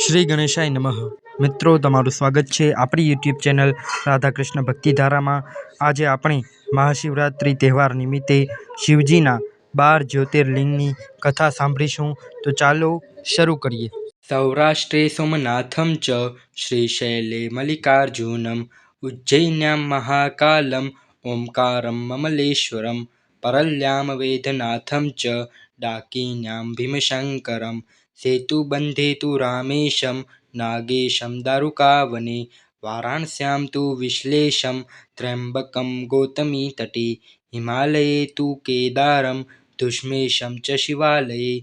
શ્રી ગણેશાય નમઃ. મિત્રો, તમારું સ્વાગત છે આપણી યુટ્યુબ ચેનલ રાધાકૃષ્ણ ભક્તિધારામાં. આજે આપણે મહાશિવરાત્રિ તહેવાર નિમિત્તે શિવજીના 12 જ્યોતિર્લિંગની કથા સાંભળીશું. તો ચાલો શરૂ કરીએ. સૌરાષ્ટ્રે સોમનાથમ ચ શ્રીશૈલે મલ્લિકાર્જુનમ ઉજ્જૈન્યામ મહાકાલમ ઓમકારમ મમલેશ્વરમ પરલ્યામ વેદનાથમ ચ ડાકિન્યામ ભીમશંકરમ સેતુબંધે તુ રામેશમ નાગેશમ દારુકાવને વારાણસ્યામ તુ વિશ્લેષમ ત્ર્યંબકમ ગૌતમી તટે હિમાલયે તુ કેદારમ ધુષ્મેશમ ચ શિવાલયે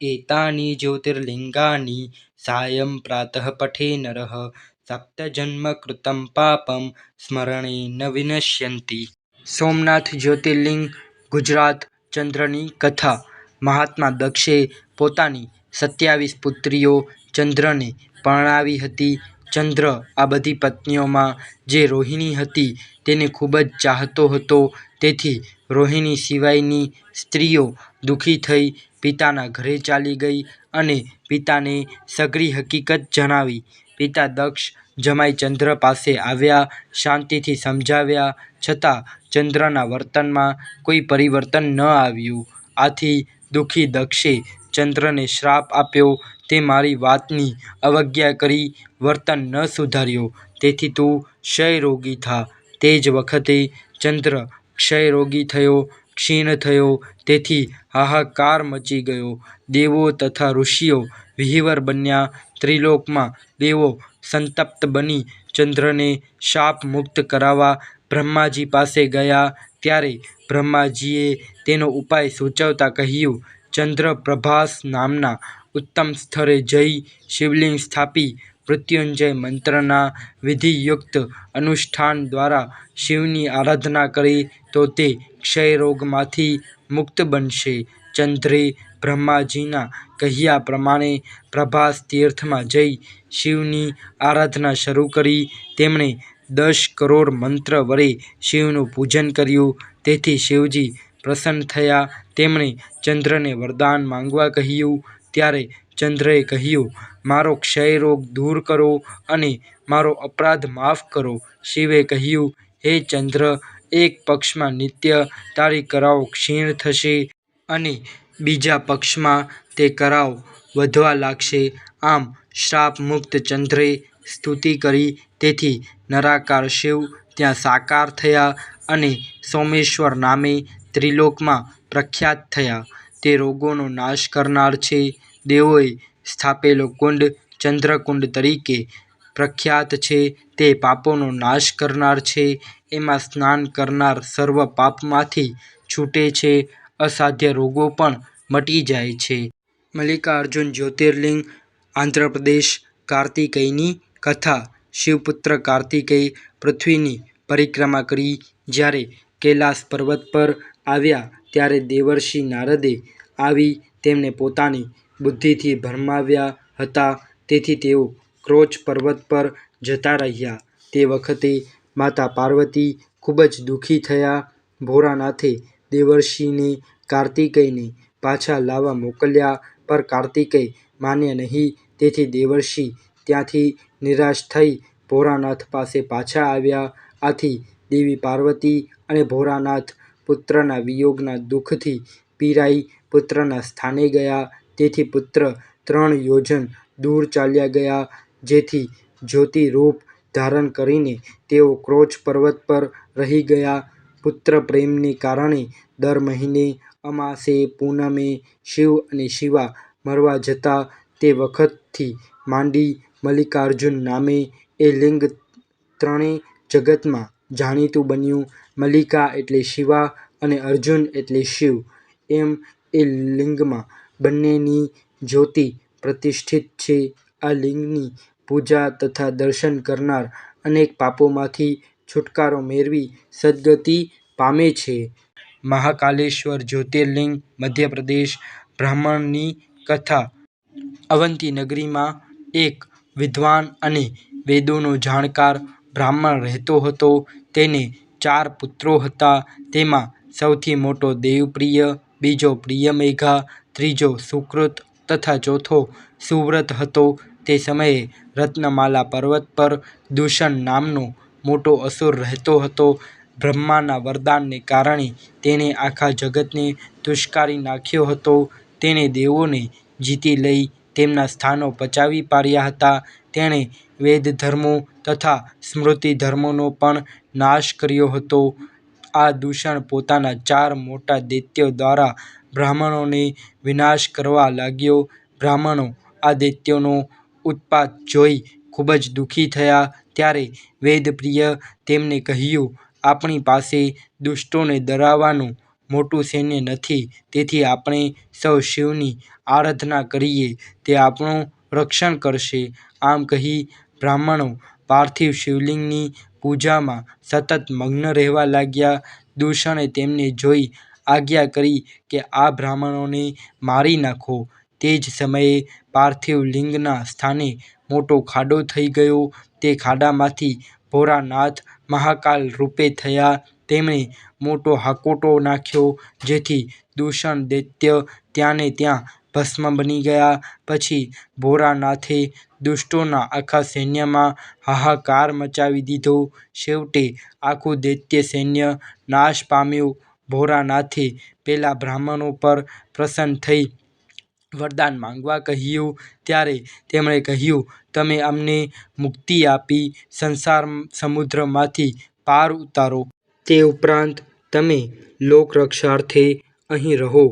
એતાની જ્યોતિર્લિંગાની સાયં પ્રાતઃ પઠે નરઃ સપ્તજન્મ કૃતં પાપમ સ્મરણેન વિનશ્યન્તિ. સોમનાથ જ્યોતિર્લિંગ ગુજરાત. ચંદ્રની કથા. મહાત્મા દક્ષે પોતાની 27 પુત્રીઓ ચંદ્રને પરણાવી હતી. ચંદ્ર આ બધી પત્નીઓમાં જે રોહિણી હતી તેને ખૂબ જ ચાહતો હતો. તેથી રોહિણી સિવાયની સ્ત્રીઓ દુઃખી થઈ પિતાના ઘરે ચાલી ગઈ અને પિતાને સઘળી હકીકત જણાવી. પિતા દક્ષ જમાઈ ચંદ્ર પાસે આવ્યા, શાંતિથી સમજાવ્યા છતાં ચંદ્રના વર્તનમાં કોઈ પરિવર્તન ન આવ્યું. આથી દુઃખી દક્ષે ચંદ્રને શ્રાપ આપ્યો, તે મારી વાતની અવજ્ઞા કરી વર્તન ન સુધાર્યો, તેથી તું ક્ષયરોગી થા. તે જ વખતે ચંદ્ર ક્ષયરોગી થયો, ક્ષીણ થયો. તેથી હાહાકાર મચી ગયો. દેવો તથા ઋષિઓ વિહીવર બન્યા. ત્રિલોકમાં દેવો સંતપ્ત બની ચંદ્રને શાપ મુક્ત કરાવવા બ્રહ્માજી પાસે ગયા. ત્યારે બ્રહ્માજીએ તેનો ઉપાય સૂચવતા કહ્યું, ચંદ્ર પ્રભાસ નામના ઉત્તમ સ્થળે જઈ શિવલિંગ સ્થાપી મૃત્યુંજય મંત્રના વિધિયુક્ત અનુષ્ઠાન દ્વારા શિવની આરાધના કરે તો તે ક્ષયરોગમાંથી મુક્ત બનશે. ચંદ્રે બ્રહ્માજીના કહ્યા પ્રમાણે પ્રભાસ તીર્થમાં જઈ શિવની આરાધના શરૂ કરી. તેમણે 10 કરોડ મંત્ર વડે શિવનું પૂજન કર્યું. તેથી શિવજી પ્રસન્ન થયા. તેમણે ચંદ્રને વરદાન માંગવા કહ્યું. ત્યારે ચંદ્રએ કહ્યું, મારો ક્ષયરોગ દૂર કરો અને મારો અપરાધ માફ કરો. શિવે કહ્યું, હે ચંદ્ર, એક પક્ષમાં નિત્ય તારી કરાઓ ક્ષીણ થશે અને બીજા પક્ષમાં તે કરાઓ વધવા લાગશે. આમ શ્રાપ મુક્ત ચંદ્રે સ્તુતિ કરી. તેથી નરાકાર શિવ ત્યાં સાકાર થયા અને સોમેશ્વર નામે ત્રિલોકમાં પ્રખ્યાત થયા. તે રોગોનો નાશ કરનાર છે. દેવોએ સ્થાપેલો કુંડ ચંદ્રકુંડ તરીકે પ્રખ્યાત છે. તે પાપોનો નાશ કરનાર છે. એમાં સ્નાન કરનાર સર્વ પાપમાંથી છૂટે છે. અસાધ્ય રોગો પણ મટી જાય છે. મલ્લિકાર્જુન જ્યોતિર્લિંગ આંધ્રપ્રદેશ. કાર્તિકેયની કથા. શિવપુત્ર કાર્તિકેય પૃથ્વીની પરિક્રમા કરી જ્યારે કૈલાસ પર્વત પર આવ્યા ત્યારે દેવર્ષિ નારદે આવી તેમને પોતાની બુદ્ધિથી ભરમાવ્યા હતા. તેથી તેઓ ક્રોચ પર્વત પર જતા રહ્યા. તે વખતે માતા પાર્વતી ખૂબ જ દુઃખી થયા. ભોળાનાથે દેવર્ષિને કાર્તિકેયને પાછા લાવવા મોકલ્યા, પર કાર્તિકેય માન્યા નહીં. તેથી દેવર્ષિ ત્યાંથી નિરાશ થઈ ભોળાનાથ પાસે પાછા આવ્યા. આથી દેવી પાર્વતી અને ભોળાનાથ પુત્રના વિયોગના દુઃખથી પીરાઈ પુત્રના સ્થાને ગયા. તેથી પુત્ર 3 યોજન દૂર ચાલ્યા ગયા. જેથી જ્યોતિ રૂપ ધારણ કરીને તેઓ ક્રોચ પર્વત પર રહી ગયા. પુત્ર પ્રેમને કારણે દર મહિને અમાસે પૂનમે શિવ અને શિવા મળવા જતા. તે વખતથી માંડી મલ્લિકાર્જુન નામે એ લિંગ ત્રણે જગતમાં જાણીતું બન્યું. મલ્લિકા એટલે શિવા અને અર્જુન એટલે શિવ. એમ એ લિંગમાં બંનેની જ્યોતિ પ્રતિષ્ઠિત છે. આ લિંગની પૂજા તથા દર્શન કરનાર અનેક પાપોમાંથી છુટકારો મેળવી સદ્ગતિ પામે છે. મહાકાલેશ્વર જ્યોતિર્લિંગ મધ્યપ્રદેશ. બ્રાહ્મણની કથા. અવંતી નગરીમાં એક વિદ્વાન અને વેદોનો જાણકાર બ્રાહ્મણ રહેતો હતો. તેને 4 પુત્રો હતા. તેમાં સૌથી મોટો દેવપ્રિય, બીજો પ્રિયમેઘા, ત્રીજો સુકૃત તથા ચોથો સુવ્રત હતો. તે સમયે રત્નમાલા પર્વત પર દૂષણ નામનો મોટો અસુર રહેતો હતો. બ્રહ્માના વરદાનને કારણે તેણે આખા જગતને તુષ્કારી નાખ્યો હતો. તેણે દેવોને જીતી લઈ તેમના સ્થાનો પચાવી પાડ્યા હતા. તેણે વેદધર્મો તથા સ્મૃતિધર્મોનો પણ નાશ કર્યો હતો. આ દૂષણ પોતાના 4 મોટા દૈત્યો દ્વારા બ્રાહ્મણોને વિનાશ કરવા લાગ્યો. બ્રાહ્મણો આ દૈત્યોનો ઉત્પાત જોઈ ખૂબ જ દુઃખી થયા. ત્યારે વેદપ્રિય તેમને કહ્યું, આપણી પાસે દુષ્ટોને ડરાવવાનું મોટું સૈન્ય નથી, તેથી આપણે સૌ શિવની આરાધના કરીએ, તે આપણું રક્ષણ કરશે. આમ કહી બ્રાહ્મણો પાર્થિવ શિવલિંગની પૂજામાં સતત મગ્ન રહેવા લાગ્યા. દૂષણે તેમને જોઈ આજ્ઞા કરી કે આ બ્રાહ્મણોને મારી નાખો. તે જ સમયે પાર્થિવ લિંગના સ્થાને મોટો ખાડો થઈ ગયો. તે ખાડામાંથી ભોળાનાથ મહાકાલ રૂપે થયા. તેમણે મોટો હાકોટો નાખ્યો, જેથી દૂષણ દૈત્ય ત્યાંને ત્યાં ભસ્મ બની ગયા. પછી ભોળાનાથે દુષ્ટોના આખા સૈન્યમાં હાહાકાર મચાવી દીધો. છેવટે આખું દૈત્ય સૈન્ય નાશ પામ્યું. ભોળાનાથે પેલા બ્રાહ્મણો પર પ્રસન્ન થઈ વરદાન માંગવા કહ્યું. ત્યારે તેમણે કહ્યું, તમે અમને મુક્તિ આપી સંસાર સમુદ્રમાંથી પાર ઉતારો. તે ઉપરાંત તમે લોકરક્ષાર્થે અહીં રહો.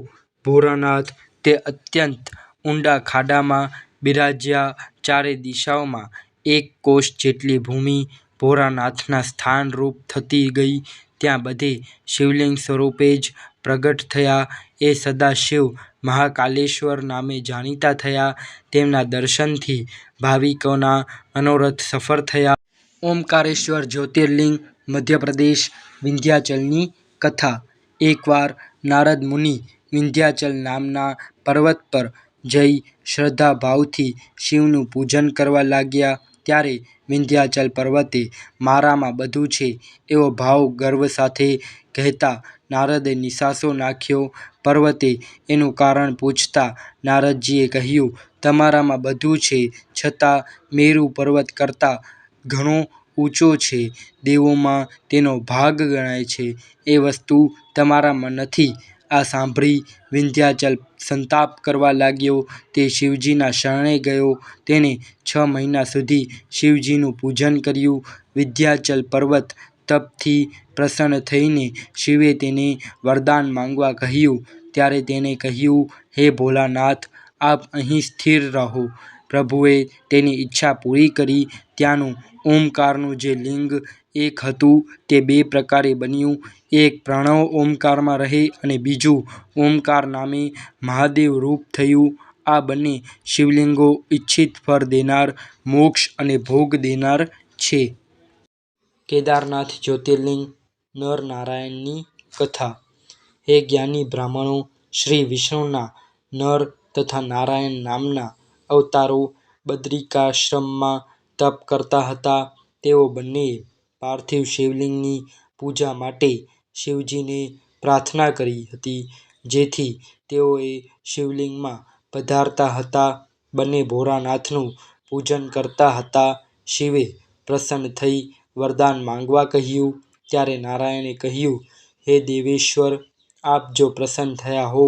ભોળાનાથ તે અત્યંત ઊંડા ખાડામાં બિરાજ્યા. ચારે દિશાઓમાં 1 કોશ જેટલી ભૂમિ ભોળાનાથના સ્થાનરૂપ થતી ગઈ. ત્યાં બધે શિવલિંગ સ્વરૂપે જ પ્રગટ થયા. એ સદાશિવ મહાકાલેશ્વર નામે જાણીતા થયા. તેમના દર્શનથી ભાવિકોના મનોરથ સફળ થયા. ઓમકારેશ્વર જ્યોતિર્લિંગ મધ્યપ્રદેશ વિંધ્યાચલની કથા. એકવાર નારદ મુનિ વિંધ્યાચલ નામના પર્વત પર જઈ શ્રદ્ધાભાવથી શિવનું પૂજન કરવા લાગ્યા. ત્યારે વિંધ્યાચલ પર્વતે મારામાં બધું છે એવો ભાવ ગર્વ સાથે કહેતા નારદે નિશાસો નાખ્યો. પર્વતે એનું કારણ પૂછતા નારદજીએ કહ્યું, તમારામાં બધું છે છતાં મેરુ પર્વત કરતાં ઘણો ઊંચો છે. દેવોમાં તેનો ભાગ ગણાય છે. એ વસ્તુ તમારામાં નથી. આ સાંભળી વિંધ્યાચલ સંતાપ કરવા લાગ્યો. તે શિવજીના શરણે ગયો. તેણે 6 મહિના સુધી શિવજીનું પૂજન કર્યું. વિંધ્યાચલ પર્વત તપથી પ્રસન્ન થઈને શિવે તેને વરદાન માંગવા કહ્યું. ત્યારે તેણે કહ્યું, હે ભોળાનાથ, આપ અહીં સ્થિર રહો. પ્રભુએ તેની ઈચ્છા પૂરી કરી. ત્યાંનું ઓમકારનું જે લિંગ એક હતું તે 2 પ્રકારે બન્યું. એક પ્રણવ ઓમકારમાં રહે અને બીજું ઓમકાર નામે મહાદેવ રૂપ થયું. આ બંને શિવલિંગો ઇચ્છિત ફળ દેનાર, મોક્ષ અને ભોગ દેનાર છે. કેદારનાથ જ્યોતિર્લિંગ નરનારાયણની કથા. હે જ્ઞાની બ્રાહ્મણો, શ્રી વિષ્ણુના નર તથા નારાયણ નામના અવતારો બદ્રિકાશ્રમમાં તપ કરતા હતા. તેઓ બંનેએ પાર્થિવ શિવલિંગની પૂજા માટે શિવજીને પ્રાર્થના કરી હતી. જેથી તેઓએ શિવલિંગમાં પધારતા હતા. બંને ભોળાનાથનું પૂજન કરતા હતા. શિવે પ્રસન્ન થઈ વરદાન માંગવા કહ્યું. ત્યારે નારાયણે કહ્યું, હે દેવેશ્વર, આપ જો પ્રસન્ન થયા હો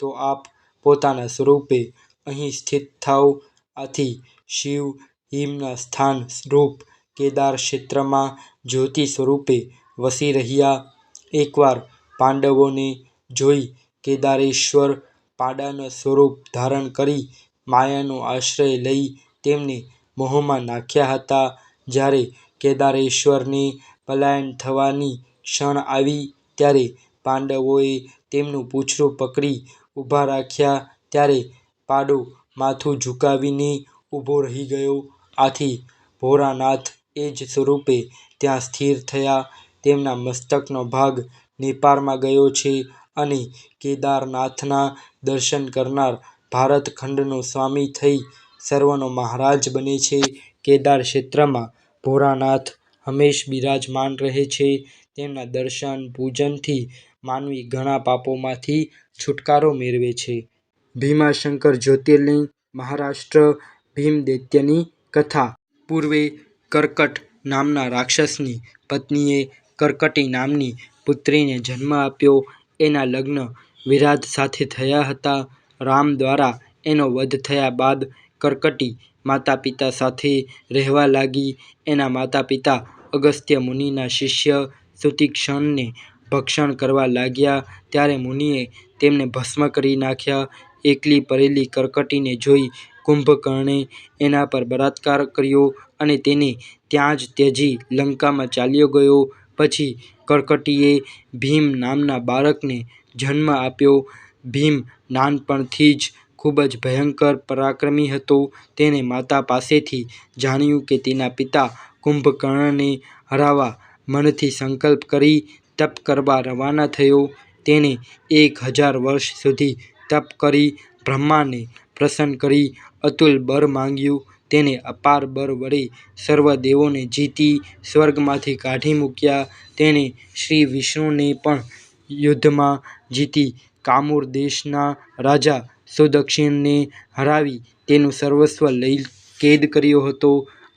તો આપ પોતાના સ્વરૂપે અહીં સ્થિત થાઓ. આથી શિવ હિમના સ્થાન રૂપ કેદાર ક્ષેત્રમાં જ્યોતિ સ્વરૂપે વસી રહ્યા. એકવાર પાંડવોને જોઈ કેદારેશ્વર પાંડાના સ્વરૂપ ધારણ કરી માયાનો આશ્રય લઈ તેમને મોહમાં નાખ્યા હતા. જ્યારે કેદારેશ્વરને પલાયન થવાની ક્ષણ આવી ત્યારે પાંડવોએ તેમનું પૂંછડું પકડી ઊભા રાખ્યા. ત્યારે પાંડો માથું ઝુકાવીને ઊભો રહી ગયો. આથી ભોળાનાથ એ જ સ્વરૂપે ત્યાં સ્થિર થયા. તેમના મસ્તકનો ભાગ નેપાળમાં ગયો છે અને કેદારનાથના દર્શન કરનાર ભારત ખંડનો સ્વામી થઈ સર્વનો મહારાજ બને છે. કેદાર ક્ષેત્રમાં ભોળાનાથ હંમેશ બિરાજમાન રહે છે. તેમના દર્શન પૂજનથી માનવી ઘણા પાપોમાંથી છુટકારો મેળવે છે. ભીમાશંકર જ્યોતિર્લિંગ મહારાષ્ટ્ર ભીમદૈત્યની કથા. પૂર્વે કર્કટ નામના રાક્ષસની પત્નીએ કર્કટી નામની પુત્રીને જન્મ આપ્યો. એના લગ્ન વિરાધ સાથે થયા હતા. રામ દ્વારા એનો વધ થયા બાદ કર્કટી માતા પિતા સાથે રહેવા લાગી. એના માતા પિતા અગસ્ત્ય મુનિના શિષ્ય સુતીક્ષ્ણને ભક્ષણ કરવા લાગ્યા ત્યારે મુનિએ તેમને ભસ્મ કરી નાખ્યા. એકલી પડેલી કર્કટીને જોઈ કુંભકર્ણે એના પર બળાત્કાર કર્યો અને તેને ત્યાં જ ત્યજી લંકામાં ચાલ્યો ગયો. પછી કર્કટીએ ભીમ નામના બાળકને જન્મ આપ્યો. ભીમ નાનપણથી જ ખૂબ જ ભયંકર પરાક્રમી હતો. તેણે માતા પાસેથી જાણ્યું કે તેના પિતા કુંભકર્ણને હરાવવા મનથી સંકલ્પ કરી તપ કરવા રવાના થયો. તેણે 1000 વર્ષ સુધી તપ કરી બ્રહ્માને પ્રસન્ન કરી અતુલ બળ માંગ્યું. તેણે અપાર બળ વડે સર્વ દેવોને જીતી સ્વર્ગમાંથી કાઢી મૂક્યા. તેણે શ્રી વિષ્ણુને પણ યુદ્ધમાં જીતી કામૂર દેશના રાજા સુદક્ષિણને હરાવી તેનું સર્વસ્વ લઈ કેદ કર્યો હતો.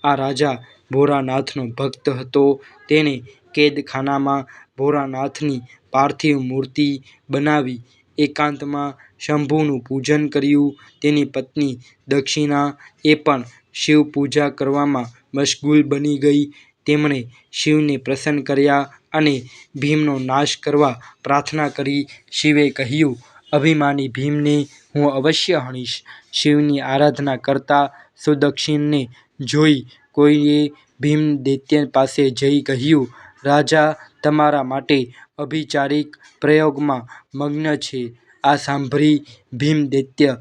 આ રાજા ભોળાનાથનો ભક્ત હતો. તેણે કેદખાનામાં ભોળાનાથની પાર્થિવ મૂર્તિ બનાવી એકાંતમાં શંભુનું પૂજન કર્યું. તેની પત્ની દક્ષિણા એ પણ શિવ પૂજા કરવામાં મશગુલ બની ગઈ. તેમણે શિવને પ્રસન્ન કર્યા અને ભીમનો નાશ કરવા પ્રાર્થના કરી. શિવે કહ્યું, અભિમાની ભીમને હું અવશ્ય હણીશ. શિવની આરાધના કરતા સુદક્ષિણને જોઈ કોઈએ ભીમદૈત્ય પાસે જઈ કહ્યું, રાજા તમારા માટે અભિચારિક પ્રયોગમાં મગ્ન છે. આ સાંભળી ભીમદૈત્ય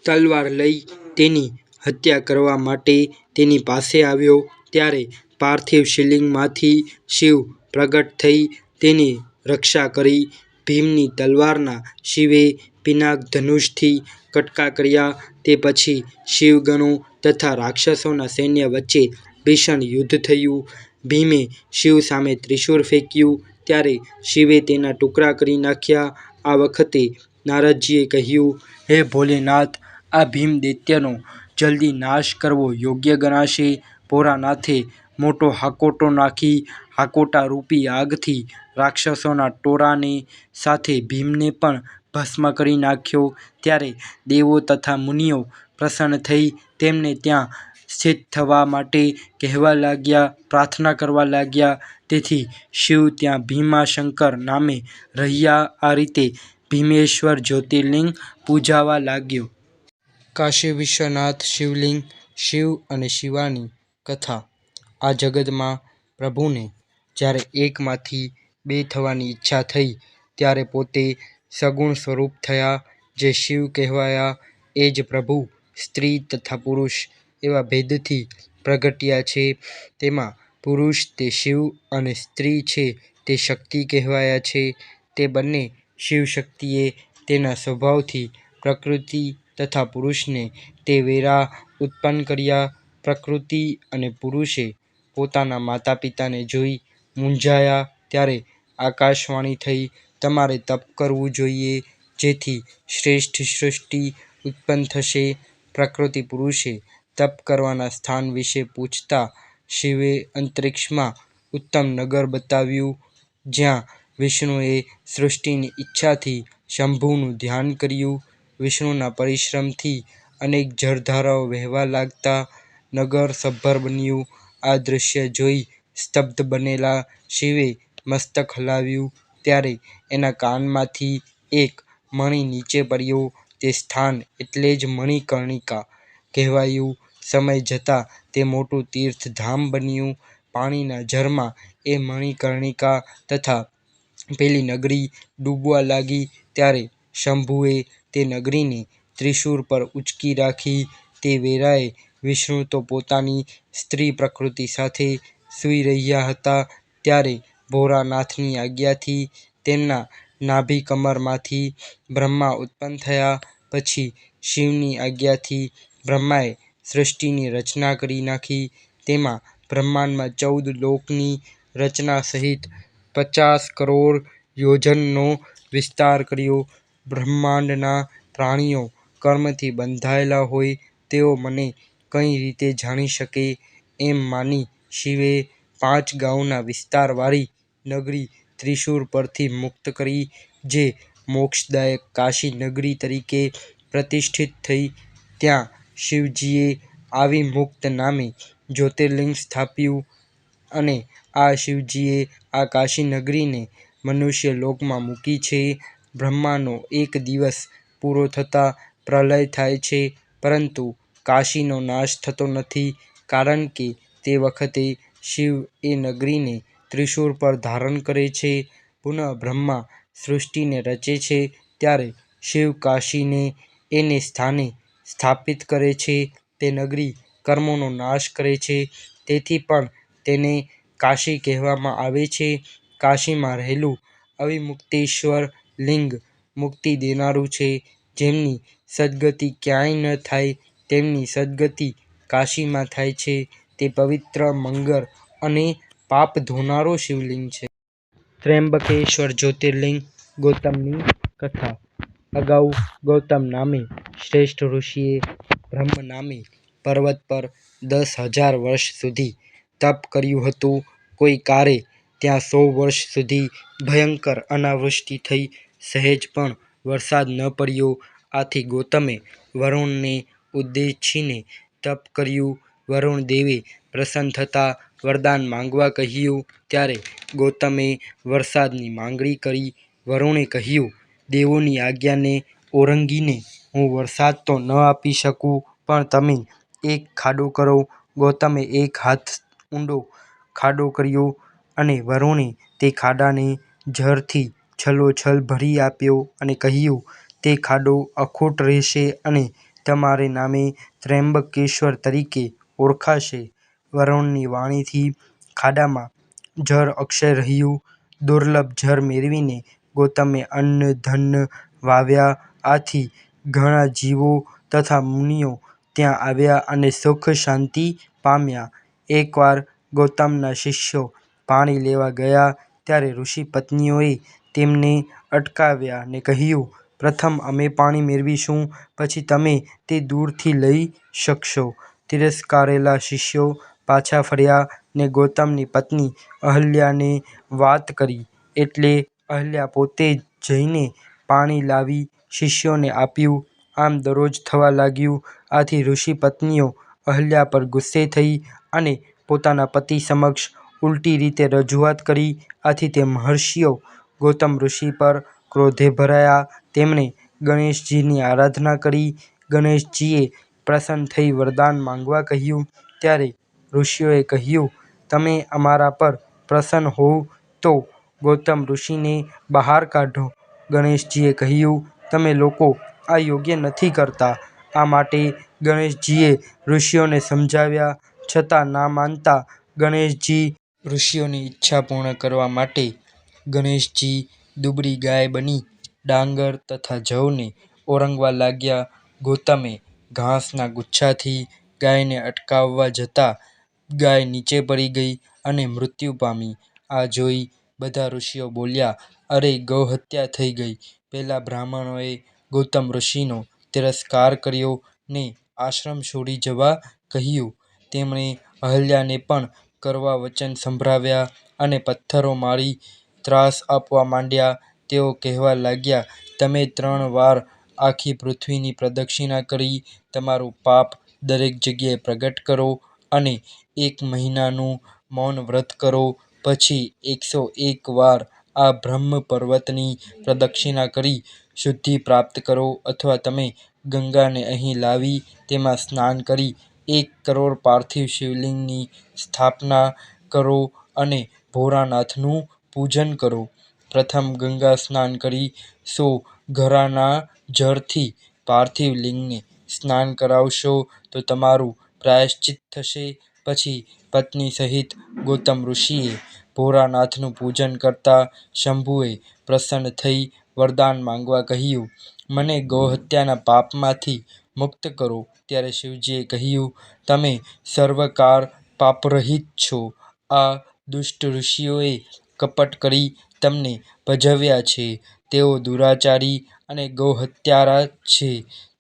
તલવાર લઈ તેની હત્યા કરવા માટે તેની પાસે આવ્યો. ત્યારે પાર્થિવ શિવલિંગમાંથી શિવ પ્રગટ થઈ તેની રક્ષા કરી. ભીમની તલવારના શિવે પિનાક ધનુષથી કટકા કર્યા. તે પછી શિવગણો તથા રાક્ષસોના સૈન્ય વચ્ચે ભીષણ યુદ્ધ થયું. ભીમે શિવ સામે ત્રિશૂળ ફેંક્યું ત્યારે શિવે તેના ટુકડા કરી નાખ્યા. આ વખતે નારદજીએ કહ્યું, હે ભોલેનાથ, આ ભીમદૈત્યનો જલ્દી નાશ કરવો યોગ્ય ગણાશે. ભોળાનાથે મોટો હાકોટો નાખી હાકોટા રૂપી આગથી રાક્ષસોના ટોળાને સાથે ભીમને પણ ભસ્મ કરી નાખ્યો. ત્યારે દેવો તથા મુનિઓ પ્રસન્ન થઈ તેમને ત્યાં સ્થિત થવા માટે કહેવા લાગ્યા, પ્રાર્થના કરવા લાગ્યા. તેથી શિવ ત્યાં ભીમાશંકર નામે રહ્યા. આ રીતે ભીમેશ્વર જ્યોતિર્લિંગ પૂજાવા લાગ્યો. કાશી વિશ્વનાથ શિવલિંગ. શિવ અને શિવાની કથા. આ જગતમાં પ્રભુને જ્યારે એકમાંથી બે થવાની ઈચ્છા થઈ ત્યારે પોતે સગુણ સ્વરૂપ થયા જે શિવ કહેવાયા. એ જ પ્રભુ સ્ત્રી તથા પુરુષ એવા ભેદથી પ્રગટ્યા છે. તેમાં પુરુષ તે શિવ અને સ્ત્રી છે તે શક્તિ કહેવાયા છે. તે બંને શિવશક્તિએ તેના સ્વભાવથી પ્રકૃતિ તથા પુરુષને તે વેળા ઉત્પન્ન કર્યા. પ્રકૃતિ અને પુરુષે પોતાના માતા પિતાને જોઈ મૂંઝાયા ત્યારે આકાશવાણી થઈ, તમારે તપ કરવું જોઈએ જેથી શ્રેષ્ઠ સૃષ્ટિ ઉત્પન્ન થશે. પ્રકૃતિ પુરુષે તપ કરવાના સ્થાન વિશે પૂછતા શિવે અંતરિક્ષમાં ઉત્તમ નગર બતાવ્યું. જ્યાં વિષ્ણુએ સૃષ્ટિની ઈચ્છાથી શંભુનું ધ્યાન કર્યું. વિષ્ણુના પરિશ્રમથી અનેક જળધારાઓ વહેવા લાગતા નગર સભર બન્યું. આ દૃશ્ય જોઈ સ્તબ્ધ બનેલા શિવે મસ્તક હલાવ્યું ત્યારે એના કાનમાંથી એક મણિ નીચે પડ્યો. તે સ્થાન એટલે જ મણિકર્ણિકા કહેવાયું. સમય જતાં તે મોટું તીર્થધામ બન્યું. પાણીના ઝરમાં એ મણિકર્ણિકા તથા પેલી નગરી ડૂબવા લાગી ત્યારે શંભુએ તે નગરીને ત્રિશૂળ પર ઊંચકી રાખી. તે વેળાએ વિષ્ણુ તો પોતાની સ્ત્રી પ્રકૃતિ સાથે સૂઈ રહ્યા હતા ત્યારે ભોળાનાથની આજ્ઞાથી તેમના નાભિકમરમાંથી બ્રહ્મા ઉત્પન્ન થયા. પછી શિવની આજ્ઞાથી બ્રહ્માએ સૃષ્ટિની રચના કરી નાખી. તેમાં બ્રહ્માંડમાં 14 લોકની રચના સહિત 50 કરોડ યોજનનો વિસ્તાર કર્યો. બ્રહ્માંડના પ્રાણીઓ કર્મથી બંધાયેલા હોય તેઓ મને કઈ રીતે જાણી શકે એમ માની શિવે 5 ગાંવના વિસ્તારવાળી નગરી ત્રિશૂળ પરથી મુક્ત કરી, જે મોક્ષદાયક કાશી નગરી તરીકે પ્રતિષ્ઠિત થઈ. ત્યાં શિવજીએ આવિમુક્ત નામે જ્યોતિર્લિંગ સ્થાપ્યું અને આ શિવજીએ આ કાશી નગરીને મનુષ્ય લોકમાં મૂકી છે. બ્રહ્માનો એક દિવસ પૂરો થતાં પ્રલય થાય છે, પરંતુ કાશીનો નાશ થતો નથી, કારણ કે તે વખતે શિવ એ નગરીને ત્રિશૂળ પર ધારણ કરે છે. પુનઃ બ્રહ્મા સૃષ્ટિને રચે છે ત્યારે શિવ કાશીને એને સ્થાને સ્થાપિત કરે છે. તે નગરી કર્મોનો નાશ કરે છે, તેથી પણ તેને કાશી કહેવામાં આવે છે. કાશીમાં રહેલું અવિમુક્તેશ્વર લિંગ મુક્તિ દેનારું છે. જેમની સદ્ગતિ ક્યાંય ન થાય તેમની સદ્ગતિ કાશીમાં થાય છે. તે પવિત્ર, મંગળ અને પાપ ધોનારો શિવલિંગ છે. ત્ર્યંબકેશ્વર જ્યોતિર્લિંગ. ગૌતમની કથા. અગાઉ ગૌતમ નામે શ્રેષ્ઠ ઋષિએ બ્રહ્મ નામે પર્વત પર 10,000 વર્ષ સુધી તપ કર્યું હતું. કોઈ કાળે ત્યાં 100 વર્ષ સુધી ભયંકર અનાવૃષ્ટિ થઈ, સહેજ પણ વરસાદ ન પડ્યો. આથી ગૌતમે વરુણને ઉદ્દેશીને તપ કર્યું. વરુણ દેવે પ્રસન્ન થતાં વરદાન માંગવા કહ્યું. ત્યારે ગૌતમે વરસાદની માંગણી કરી. વરુણે કહ્યું, દેવોની આજ્ઞાને ઓળંગીને હું વરસાદ તો ન આપી શકું, પણ તમે એક ખાડો કરો. ગૌતમે 1 હાથ ઊંડો ખાડો કર્યો અને વરુણે તે ખાડાને જળથી છલોછલ ભરી આપ્યો અને કહ્યું, તે ખાડો અખૂટ રહેશે અને તમારે નામે ત્ર્યંબકેશ્વર તરીકે ઓળખાશે. વરુણની વાણીથી ખાડામાં જળ અક્ષય રહ્યું. દુર્લભ જળ મેળવીને ગૌતમે અન્ન ધન વાવ્યા. આથી ઘણા જીવો તથા મુનિઓ ત્યાં આવ્યા અને સુખ શાંતિ પામ્યા. એકવાર ગૌતમના શિષ્યો પાણી લેવા ગયા ત્યારે ઋષિ પત્નીઓએ તેમને અટકાવ્યા ને કહ્યું, પ્રથમ અમે પાણી મેળવીશું, પછી તમે તે દૂરથી લઈ શકશો. તિરસ્કારેલા શિષ્યો પાછા ફર્યા ને ગૌતમની પત્ની અહલ્યાને વાત કરી. એટલે અહલ્યા પોતે જઈને પાણી લાવી શિષ્યોને આપ્યું. આમ દરરોજ થવા લાગ્યું. આથી ઋષિ પત્નીઓ અહલ્યા પર ગુસ્સે થઈ અને પોતાના પતિ સમક્ષ ઉલટી રીતે રજૂઆત કરી. આથી તે મહર્ષિઓ ગૌતમ ઋષિ પર ક્રોધે ભરાયા. તેમણે ગણેશજીની આરાધના કરી. ગણેશજીએ પ્રસન્ન થઈ વરદાન માંગવા કહ્યું. ત્યારે ઋષિઓએ કહ્યું, તમે અમારા પર પ્રસન્ન હોવ તો ગૌતમ ઋષિને બહાર કાઢો. ગણેશજીએ કહ્યું, તમે લોકો આ યોગ્ય નથી કરતા. આ માટે ગણેશજીએ ઋષિઓને સમજાવ્યા, છતાં ના માનતા ગણેશજી ઋષિઓની ઈચ્છા પૂર્ણ કરવા માટે ગણેશજી દુબળી ગાય બની ડાંગર તથા જવને ઓરંગવા લાગ્યા. ગૌતમે ઘાસના ગુચ્છાથી ગાયને અટકાવવા જતાં ગાય નીચે પડી ગઈ અને મૃત્યુ પામી. આ જોઈ બધા ઋષિઓ બોલ્યા, અરે, ગૌહત્યા થઈ ગઈ. પેલા બ્રાહ્મણોએ ગૌતમ ઋષિનો તિરસ્કાર કર્યો ને આશ્રમ છોડી જવા કહ્યું. તેમણે અહલ્યાને પણ કડવા વચન સંભળાવ્યા અને પથ્થરો મારી ત્રાસ આપવા માંડ્યા. તેઓ કહેવા લાગ્યા, તમે 3 વાર આખી પૃથ્વીની પ્રદક્ષિણા કરી તમારું પાપ દરેક જગ્યાએ પ્રગટ કરો અને 1 મહિનાનું મૌન વ્રત કરો. પછી 101 વાર આ બ્રહ્મ પર્વતની પ્રદક્ષિણા કરી શુદ્ધિ પ્રાપ્ત કરો, અથવા તમે ગંગાને અહીં લાવી તેમાં સ્નાન કરી 1 કરોડ પાર્થિવ શિવલિંગની સ્થાપના કરો અને ભોળાનાથનું પૂજન કરો. પ્રથમ ગંગા સ્નાન કરી 100 ઘડાના જળથી પાર્થિવ લિંગને સ્નાન કરાવશો તો તમારું પ્રાયશ્ચિત થશે. પછી પત્ની સહિત ગૌતમ ઋષિએ ભોળાનાથનું પૂજન કરતા શંભુએ પ્રસન્ન થઈ વરદાન માંગવા કહ્યું, મને ગૌહત્યાના પાપમાંથી મુક્ત કરો. ત્યારે શિવજીએ કહ્યું, તમે સર્વકાળ પાપરહિત છો. આ દુષ્ટ ઋષિઓએ કપટ કરી તમને ભજવ્યા છે. તેઓ દુરાચારી અને ગૌહત્યારા છે.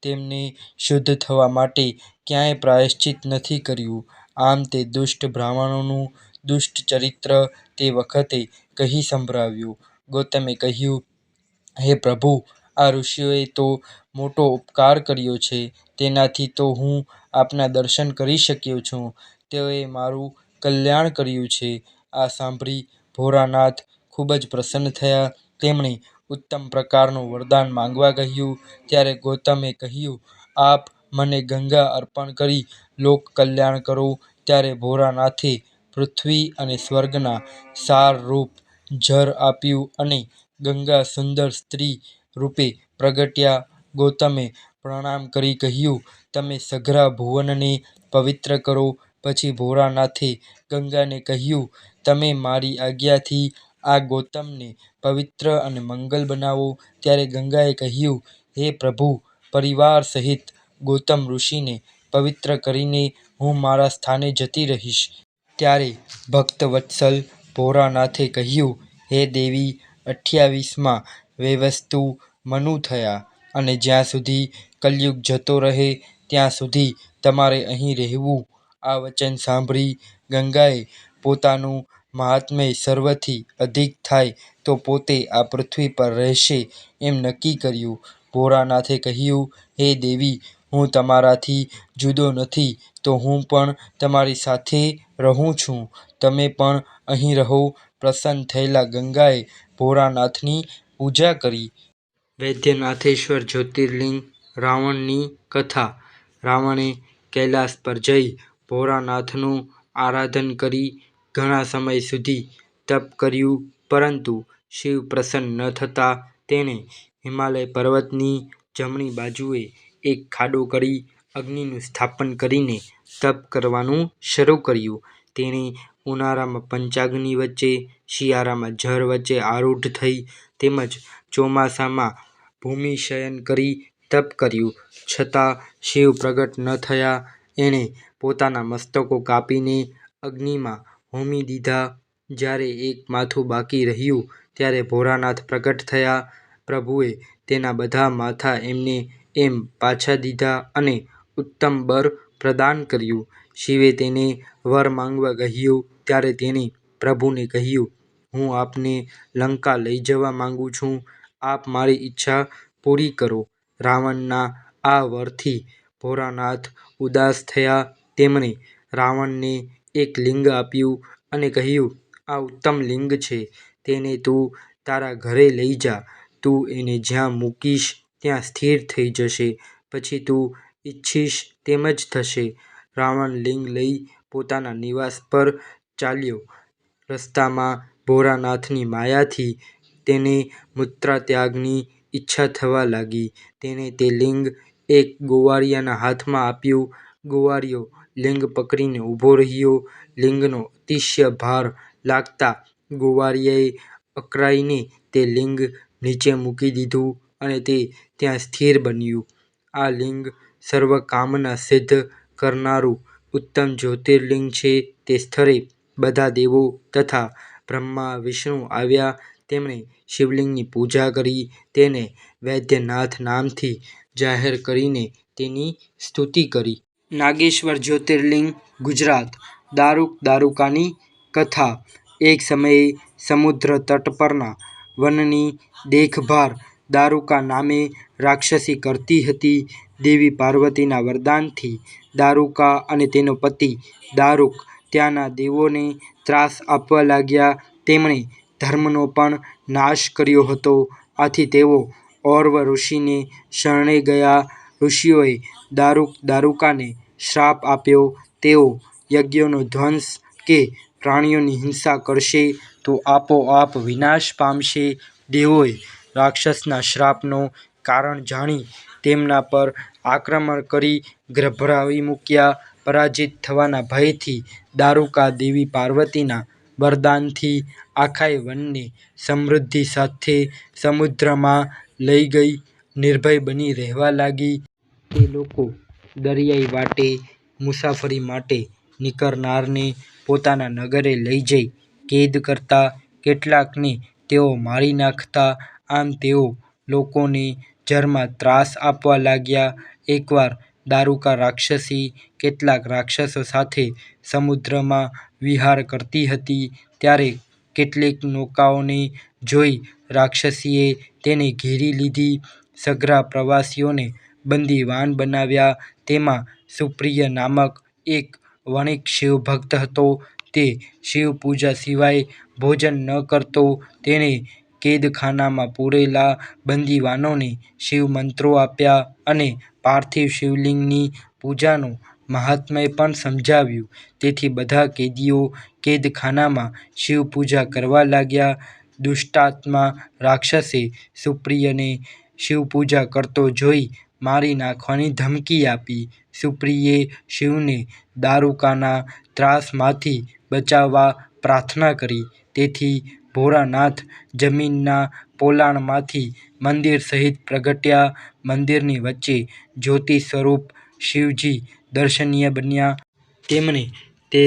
તેમને શુદ્ધ થવા માટે ક્યાંય પ્રાયશ્ચિત નથી કર્યું. આમ તે દુષ્ટ બ્રાહ્મણોનું દુષ્ટ ચરિત્ર તે વખતે કહી સંભળાવ્યું. ગૌતમે કહ્યું, હે પ્રભુ, આ ઋષિઓએ તો મોટો ઉપકાર કર્યો છે. તેનાથી તો હું આપના દર્શન કરી શક્યો છું. તેઓએ મારું કલ્યાણ કર્યું છે. આ સાંભળી ભોળાનાથ ખૂબ જ પ્રસન્ન થયા. તેમણે ઉત્તમ પ્રકારનું વરદાન માંગવા કહ્યું. ત્યારે ગૌતમે કહ્યું, આપ મને ગંગા અર્પણ કરી લોક કલ્યાણ કરો. ત્યારે ભોળાનાથે પૃથ્વી અને સ્વર્ગના સારરૂપ જળ આપ્યું અને ગંગા સુંદર સ્ત્રી રૂપે પ્રગટ્યા. ગૌતમે પ્રણામ કરી કહ્યું, તમે સઘળા ભુવનને પવિત્ર કરો. પછી ભોળાનાથે ગંગાને કહ્યું, તમે મારી આજ્ઞાથી આ ગૌતમને પવિત્ર અને મંગલ બનાવો. ત્યારે ગંગાએ કહ્યું, હે પ્રભુ, પરિવાર સહિત ગૌતમ ઋષિને પવિત્ર કરીને હું મારા સ્થાને જતી રહીશ. ત્યારે ભક્તવત્સલ ભોળાનાથે કહ્યું, હે દેવી, 28મા વૈવસ્તુ મનુ થયા અને જ્યાં સુધી કલિયુગ જતો રહે ત્યાં સુધી તમારે અહીં રહેવું. આ વચન સાંભળી ગંગાએ પોતાનું મહાત્મ્ય સર્વથી અધિક થાય તો પોતે આ પૃથ્વી પર રહેશે એમ નક્કી કર્યું. ભોળાનાથે કહ્યું, હે દેવી, હું તમારાથી જુદો નથી તો હું પણ તમારી સાથે રહું છું. તમે પણ અહીં રહો. પ્રસન્ન થયેલા ગંગાએ ભોળાનાથની પૂજા કરી. વૈદ્યનાથેશ્વર જ્યોતિર્લિંગ રાવણની કથા. રાવણે કૈલાસ પર જઈ ભોળાનાથનું આરાધન કરી ઘણા સમય સુધી તપ કર્યું, પરંતુ શિવ પ્રસન્ન ન થતાં તેણે હિમાલય પર્વતની જમણી બાજુએ એક ખાડો કરી અગ્નિનું સ્થાપન કરીને તપ કરવાનું શરૂ કર્યું. તેણે ઉનાળામાં પંચાગ્નિ વચ્ચે, શિયાળામાં જળ વચ્ચે આરૂઢ થઈ તેમજ ચોમાસામાં ભૂમિશયન કરી તપ કર્યું, છતાં શિવ પ્રગટ ન થયા. એણે પોતાના મસ્તકો કાપીને અગ્નિમાં હોમી દીધા. જ્યારે એક માથું બાકી રહ્યું ત્યારે ભોળાનાથ પ્રગટ થયા. પ્રભુએ તેના બધા માથા એમને એમ પાછા દીધા અને ઉત્તમ બર પ્રદાન કર્યું. શિવે તેને વર માંગવા કહ્યું. ત્યારે તેણે પ્રભુને કહ્યું, હું આપને લંકા લઈ જવા માંગુ છું. આપ મારી ઈચ્છા પૂરી કરો. રાવણના આ વરથી ભોળાનાથ ઉદાસ થયા. તેમણે રાવણને એક લિંગ આપ્યું અને કહ્યું, આ ઉત્તમ લિંગ છે. તેને તું તારા ઘરે લઈ જા. તું એને જ્યાં મૂકીશ ત્યાં સ્થિર થઈ જશે. પછી તું ઈચ્છીશ તેમ જ થશે. રાવણ લિંગ લઈ પોતાના નિવાસ પર ચાલ્યો. રસ્તામાં ભોળાનાથની માયાથી તેને મૂત્રત્યાગની ઈચ્છા થવા લાગી. તેણે તે લિંગ એક ગોવાળિયાના હાથમાં આપ્યું. ગોવાળિયો લિંગ પકડીને ઊભો રહ્યો. લિંગનો અતિશય ભાર લાગતા ગોવાળિયાએ અકળાઈને તે લિંગ નીચે મૂકી દીધું અને તે ત્યાં સ્થિર બન્યું. આ લિંગ સર્વકામના સિદ્ધ કરનારું ઉત્તમ જ્યોતિર્લિંગ છે. તે સ્થળે બધા દેવો તથા બ્રહ્મા વિષ્ણુ આવ્યા. તેમણે શિવલિંગની પૂજા કરી. તેને વૈદ્યનાથ નામથી જાહેર કરીને તેની સ્તુતિ કરી. નાગેશ્વર જ્યોતિર્લિંગ ગુજરાત. દારૂક દારૂકાની કથા. એક સમયે સમુદ્ર તટ પરના વનની દેખભાળ દારૂકા નામે રાક્ષસી કરતી હતી. દેવી પાર્વતીના વરદાનથી દારૂકા અને તેનો પતિ દારૂક ત્યાંના દેવોને ત્રાસ આપવા લાગ્યા. તેમણે ધર્મનો પણ નાશ કર્યો હતો. આથી તેઓ ઔરવ ઋષિને શરણે ગયા. ઋષિઓએ દારૂક દારૂકાને શ્રાપ આપ્યો. તેઓ યજ્ઞોનો ધ્વંસ કે પ્રાણીઓની હિંસા કરશે તો આપોઆપ વિનાશ પામશે. દેવોએ રાક્ષસના શ્રાપનો કારણ જાણી તેમના પર આક્રમણ કરી ગભરાવી મૂક્યા. પરાજિત થવાના ભયથી દારૂકા દેવી પાર્વતીના વરદાનથી આખાય વનને સમૃદ્ધિ સાથે સમુદ્રમાં લઈ ગઈ નિર્ભય બની રહેવા લાગી. તે લોકો દરિયાઈ વાટે મુસાફરી માટે નીકળનારને પોતાના નગરે લઈ જઈ કેદ કરતા. કેટલાકને તેઓ મારી નાખતા આમ તેઓ લોકોને જરમાં ત્રાસ આપવા લાગ્યા. એકવાર દારૂકા રાક્ષસી કેટલાક રાક્ષસો સાથે સમુદ્રમાં વિહાર કરતી હતી. ત્યારે કેટલીક નૌકાઓને જોઈ રાક્ષસીએ તેને ઘેરી લીધી. સઘળા પ્રવાસીઓને બંદીવાન બનાવ્યા. તેમાં સુપ્રિય નામક એક વણિક શિવભક્ત હતો. તે શિવપૂજા સિવાય ભોજન ન કરતો. તેણે કેદખાનામાં પૂરેલા બંદીવાનોને શિવમંત્રો આપ્યા અને પાર્થિવ શિવલિંગની પૂજાનું મહાત્મ્ય પણ સમજાવ્યું. તેથી બધા કેદીઓ કેદખાનામાં શિવપૂજા કરવા લાગ્યા. દુષ્ટાત્મા રાક્ષસે સુપ્રિયને શિવપૂજા કરતો જોઈ મારી નાખવાની ધમકી આપી. સુપ્રિયે શિવને દારૂકાના ત્રાસમાંથી બચાવવા પ્રાર્થના કરી. તેથી ભોળાનાથ જમીનના પોલાણમાંથી મંદિર સહિત પ્રગટ્યા. મંદિરની વચ્ચે જ્યોતિ સ્વરૂપ શિવજી દર્શનીય બન્યા. તેમણે તે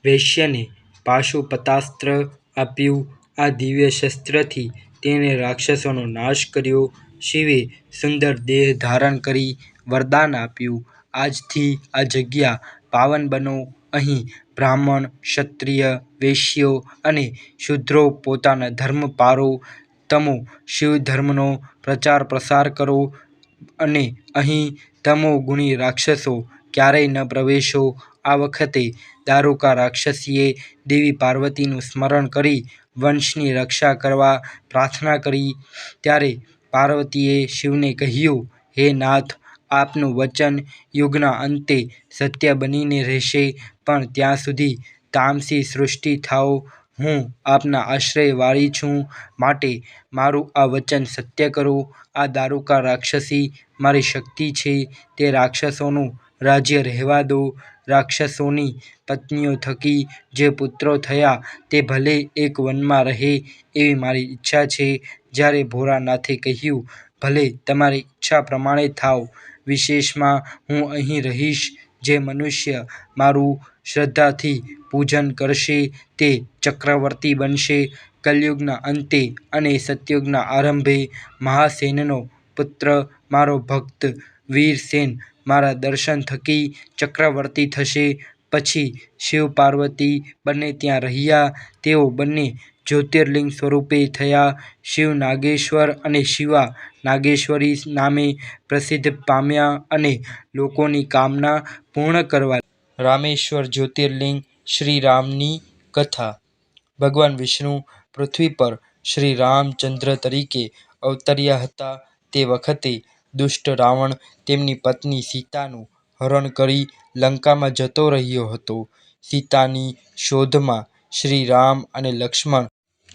વૈશ્યને પાશુપતાસ્ત્ર આપ્યું. આ દિવ્ય શસ્ત્રથી તેણે રાક્ષસોનો નાશ કર્યો. શિવે સુંદર દેહ ધારણ કરી વરદાન આપ્યું, આજથી આ જગ્યા પાવન બનો. અહીં બ્રાહ્મણ, ક્ષત્રિય, વૈશ્યો અને શૂદ્રો પોતાના ધર્મ પાળો. તમો શિવધર્મનો પ્રચાર પ્રસાર કરો અને અહીં તમોગુણી રાક્ષસો ક્યારેય ન પ્રવેશો. આ વખતે દારૂકા રાક્ષસીએ દેવી પાર્વતીનું સ્મરણ કરી વંશની રક્ષા કરવા પ્રાર્થના કરી. ત્યારે પાર્વતીએ શિવને કહ્યું, હે નાથ, આપનું વચન યુગના અંતે સત્ય બનીને રહેશે, પણ ત્યાં સુધી તામસી સૃષ્ટિ થાઓ. હું આપના આશ્રયવાળી છું, માટે મારું આ વચન સત્ય કરો. આ દારૂકા રાક્ષસી મારી શક્તિ છે. તે રાક્ષસોનું રાજ્ય રહેવા દો. રાક્ષસોની પત્નીઓ થકી જે પુત્રો થયા તે ભલે એક વનમાં રહે એવી મારી ઈચ્છા છે. જ્યારે ભોળાનાથે કહ્યું, ભલે તમારી ઈચ્છા પ્રમાણે થાવ. વિશેષમાં હું અહીં રહીશ. જે મનુષ્ય મારું શ્રદ્ધાથી પૂજન કરશે તે ચક્રવર્તી બનશે. કલયુગના અંતે અને સતયુગના આરંભે મહાસેનનો પુત્ર મારો ભક્ત વીરસેન મારા દર્શન થકી ચક્રવર્તી થશે. પછી શિવ પાર્વતી બંને ત્યાં રહ્યા. તેઓ બંને જ્યોતિર્લિંગ સ્વરૂપે થયા. શિવ નાગેશ્વર અને શિવા નાગેશ્વરી નામે પ્રસિદ્ધિ પામ્યા અને લોકોની કામના પૂર્ણ કરવા. રામેશ્વર જ્યોતિર્લિંગ. શ્રી રામની કથા. ભગવાન વિષ્ણુ પૃથ્વી પર શ્રી રામચંદ્ર તરીકે અવતર્યા હતા. તે વખતે દુષ્ટ રાવણ તેમની પત્ની સીતાનું હરણ કરી લંકામાં જતો રહ્યો હતો. સીતાની શોધમાં શ્રી રામ અને લક્ષ્મણ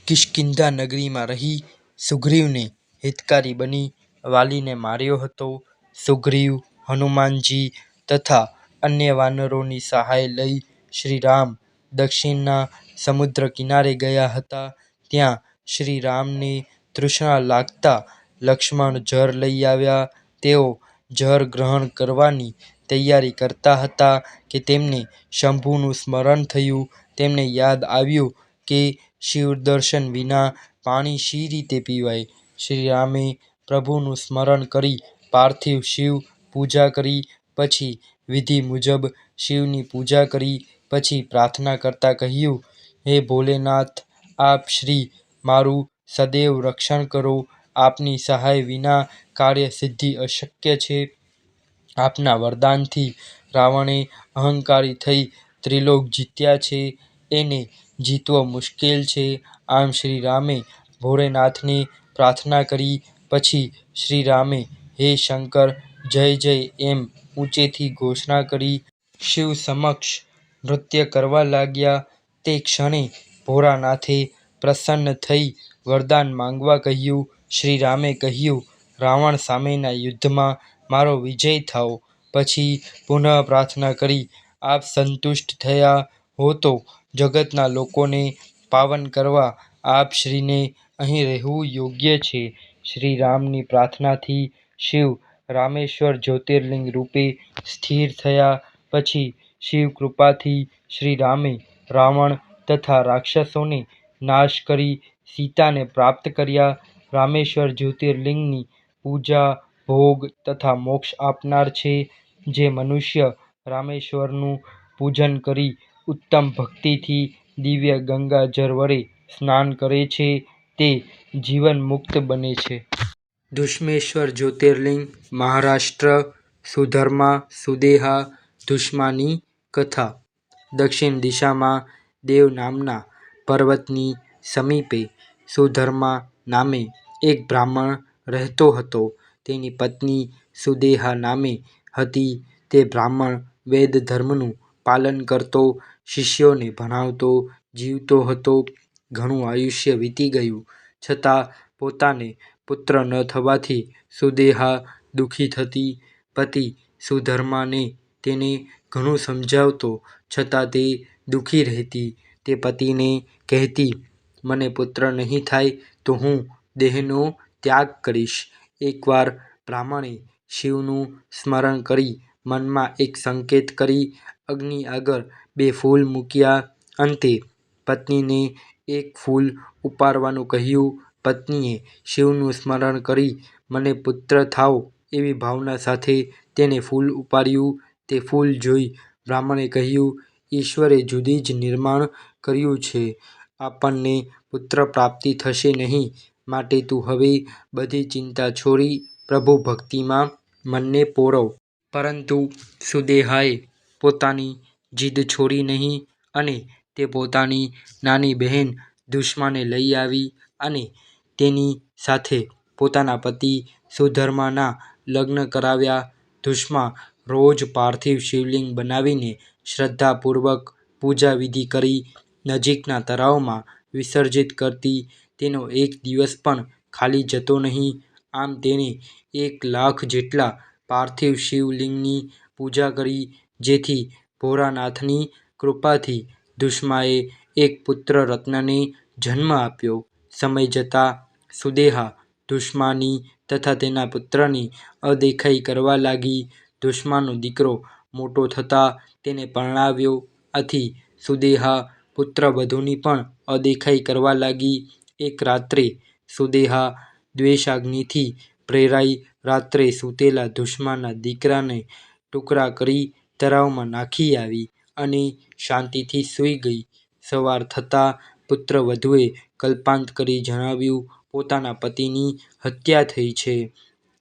કિષ્કિંધા નગરીમાં રહી સુગ્રીવને હિતકારી બની વાલીને માર્યો હતો. સુગ્રીવ, હનુમાનજી તથા અન્ય વાનરોની સહાય લઈ શ્રી રામ દક્ષિણના સમુદ્ર કિનારે ગયા હતા. ત્યાં શ્રી રામને તૃષ્ણા લાગતા લક્ષ્મણ જળ લઈ આવ્યા. તેઓ જળ ગ્રહણ કરવાની તૈયારી કરતા હતા કે તેમને શંભુનું સ્મરણ થયું. તેમને યાદ આવ્યું કે શિવદર્શન વિના પાણી શી રીતે પીવાય. શ્રી રામે પ્રભુનું સ્મરણ કરી પાર્થિવ શિવ પૂજા કરી. પછી વિધિ મુજબ શિવની પૂજા કરી. પછી પ્રાર્થના કરતા કહ્યું, હે ભોલેનાથ, આપ શ્રી મારું સદૈવ રક્ષણ કરો. આપની સહાય વિના કાર્ય સિદ્ધિ અશક્ય છે. આપના વરદાનથી રાવણે અહંકારી થઈ ત્રિલોક જીત્યા છે. એને જીતવો મુશ્કેલ છે. આમ શ્રી રામે ભોળેનાથને પ્રાર્થના કરી. પછી શ્રી રામે હે શંકર, જય જય એમ ઊંચેથી ઘોષણા કરી. શિવ સમક્ષ નૃત્ય કરવા લાગ્યા. તે ક્ષણે ભોળાનાથે પ્રસન્ન થઈ વરદાન માંગવા કહ્યું. શ્રી રામે કહ્યું, રાવણ સામેના યુદ્ધમાં મારો વિજય થાઓ. પછી પુનઃ પ્રાર્થના કરી, આપ સંતુષ્ટ થયા હો તો જગતના લોકોને પાવન કરવા આપ શ્રીને અહીં રહેવું યોગ્ય છે. શ્રી રામની પ્રાર્થનાથી શિવ રામેશ્વર જ્યોતિર્લિંગ રૂપે સ્થિર થયા. પછી શિવ કૃપાથી શ્રી રામે રાવણ તથા રાક્ષસોને નાશ કરી સીતાને પ્રાપ્ત કર્યા. રામેશ્વર જ્યોતિર્લિંગની પૂજા, ભોગ તથા મોક્ષ આપનાર છે. જે મનુષ્ય રામેશ્વરનું પૂજન કરી ઉત્તમ ભક્તિથી દિવ્ય ગંગા જળ વડે સ્નાન કરે છે તે જીવન મુક્ત બને છે. ધુષ્મેશ્વર જ્યોતિર્લિંગ, મહારાષ્ટ્ર, સુધર્મા સુદેહા ધુષ્માની કથા. દક્ષિણ દિશામાં દેવ નામના પર્વતની સમીપે સુધર્મા નામે એક બ્રાહ્મણ રહેતો હતો. તેની પત્ની સુદેહા નામે હતી. તે બ્રાહ્મણ વેદ ધર્મનું પાલન કરતો, શિષ્યોને ભણાવતો જીવતો હતો. ઘણું આયુષ્ય વીતી ગયું છતાં પોતાને પુત્ર ન થવાથી સુદેહા દુઃખી થતી. પતિ સુધર્માને તેને ઘણું સમજાવતો છતાં તે દુઃખી રહેતી. તે પતિને કહેતી, મને પુત્ર નહીં થાય તો હું દેહનો ત્યાગ કરીશ. એકવાર બ્રાહ્મણે શિવનું સ્મરણ કરી મનમાં એક સંકેત કરી અગ્નિ આગળ 2 ફૂલ મૂક્યા. અંતે પત્નીને એક ફૂલ ઉપાડવાનું કહ્યું. પત્નીએ શિવનું સ્મરણ કરી મને પુત્ર થાવ એવી ભાવના સાથે તેને ફૂલ ઉપાડ્યું. તે ફૂલ જોઈ બ્રાહ્મણે કહ્યું, ઈશ્વરે જુદી જ નિર્માણ કર્યું છે. આપણને પુત્ર પ્રાપ્તિ થશે નહીં, માટે તું હવે બધી ચિંતા છોડી પ્રભુ ભક્તિમાં મનને પોરવ. પરંતુ સુદેહાએ પોતાની જીદ છોડી નહીં અને તે પોતાની નાની બહેન ધુષ્માને લઈ આવી અને તેની સાથે પોતાના પતિ સુધર્માના લગ્ન કરાવ્યા. ધુષ્મા રોજ પાર્થિવ શિવલિંગ બનાવીને શ્રદ્ધાપૂર્વક પૂજા વિધિ કરી નજીકના તળાવમાં વિસર્જિત કરતી. તેનો એક દિવસ પણ ખાલી જતો નહીં. આમ તેણે 1,00,000 જેટલા પાર્થિવ શિવલિંગની પૂજા કરી. જેથી ભોળાનાથની કૃપાથી ધુષ્માએ એક પુત્ર રત્નને જન્મ આપ્યો. સમય જતાં સુદેહા ધુષ્માની તથા તેના પુત્રની અદેખાઈ કરવા લાગી. ધુષ્માનો દીકરો મોટો થતાં તેને પરણાવ્યો. આથી સુદેહા પુત્રવધૂની પણ અદેખાઈ કરવા લાગી. એક રાત્રે સુદેહા દ્વેષાગ્નિથી પ્રેરાઈ રાત્રે સૂતેલા ધુષ્માના દીકરાને ટુકડા કરી તળાવમાં નાખી આવી અને શાંતિથી સૂઈ ગઈ. સવાર થતાં પુત્રવધૂએ કલ્પાંત કરી જણાવ્યું, પોતાના પતિની હત્યા થઈ છે.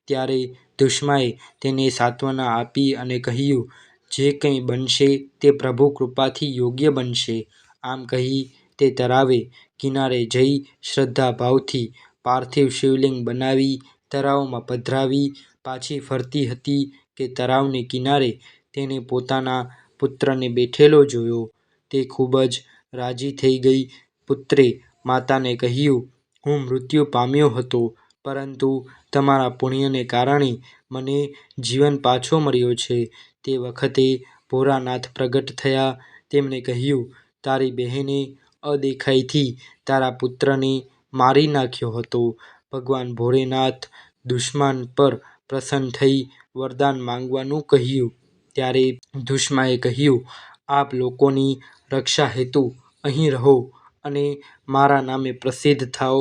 ત્યારે ધુષ્માએ તેને સાંત્વના આપી અને કહ્યું, જે કંઈ બનશે તે પ્રભુ કૃપાથી યોગ્ય બનશે. આમ કહી તે તળાવે કિનારે જઈ શ્રદ્ધાભાવથી પાર્થિવ શિવલિંગ બનાવી તળાવમાં પધરાવી પાછી ફરતી હતી કે તળાવને કિનારે તેણે પોતાના પુત્રને બેઠેલો જોયો. તે ખૂબ જ રાજી થઈ ગઈ. પુત્રે માતાને કહ્યું, હું મૃત્યુ પામ્યો હતો, પરંતુ તમારા પુણ્યને કારણે મને જીવન પાછો મળ્યો છે. તે વખતે ભોળાનાથ પ્રગટ થયા. તેમણે કહ્યું, તારી બહેને અદેખાઈથી તારા પુત્રને મારી નાખ્યો હતો. ભગવાન ભોળેનાથ ધુષ્મા પર પ્રસન્ન થઈ વરદાન માંગવાનું કહ્યું. ત્યારે ધુષ્માએ કહ્યું, આપ લોકોની રક્ષા હેતુ અહીં રહો અને મારા નામે પ્રસિદ્ધ થાઓ.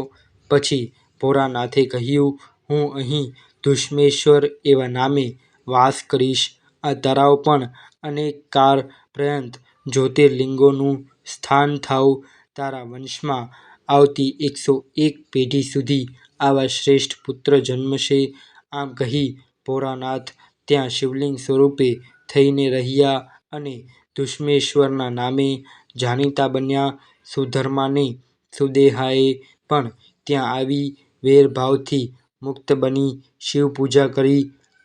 પછી ભોળાનાથે કહ્યું, હું અહીં ધુષ્મેશ્વર એવા નામે વાસ કરીશ. આ તળાવ પણ અનેક કાળ પર્યંત જ્યોતિર્લિંગોનું સ્થાન થાવ. તારા વંશમાં આવતી 101 પેઢી સુધી આવા શ્રેષ્ઠ પુત્ર જન્મશે. આમ કહી ભોળાનાથ ત્યાં શિવલિંગ સ્વરૂપે થઈને રહ્યા અને ધુષ્મેશ્વરના નામે જાણીતા બન્યા. સુધર્માને સુદેહાએ પણ ત્યાં આવી વૈરભાવથી મુક્ત બની શિવપૂજા કરી.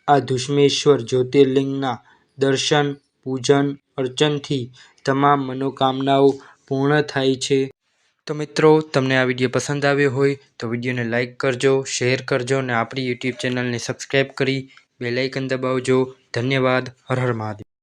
આ ધુષ્મેશ્વર જ્યોતિર્લિંગના દર્શન, પૂજન, અર્ચનથી તમામ મનોકામનાઓ પૂર્ણ થાય છે. તો મિત્રો, તમને આ વિડીયો પસંદ આવ્યો હોય તો વિડીયોને લાઇક કરજો, શેર કરજો અને આપણી યુટ્યુબ ચેનલને સબસ્ક્રાઈબ કરી બેલ આઇકન દબાવજો. ધન્યવાદ. હર હર મહાદેવ.